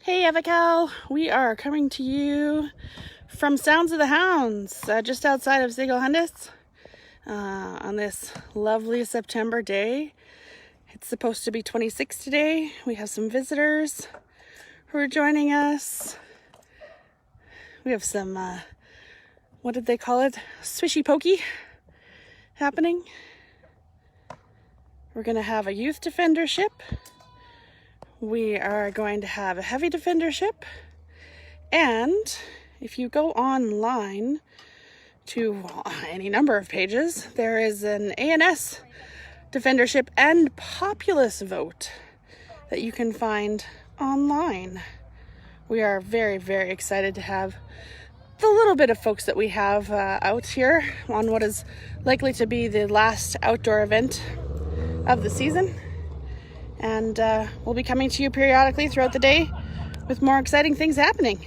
Hey Avacal, we are coming to you from Sounds of the Hounds, just outside of Sigelhundas, on this lovely September day. It's supposed to be 26 today. We have some visitors who are joining us. We have some, what did they call it? Swishy pokey happening. We're going to have a youth defendership. We are going to have a heavy defendership, and if you go online to any number of pages, there is an ANS defendership and populace vote that you can find online. We are very, very excited to have the little bit of folks that we have out here on what is likely to be the last outdoor event of the season. And we'll be coming to you periodically throughout the day with more exciting things happening.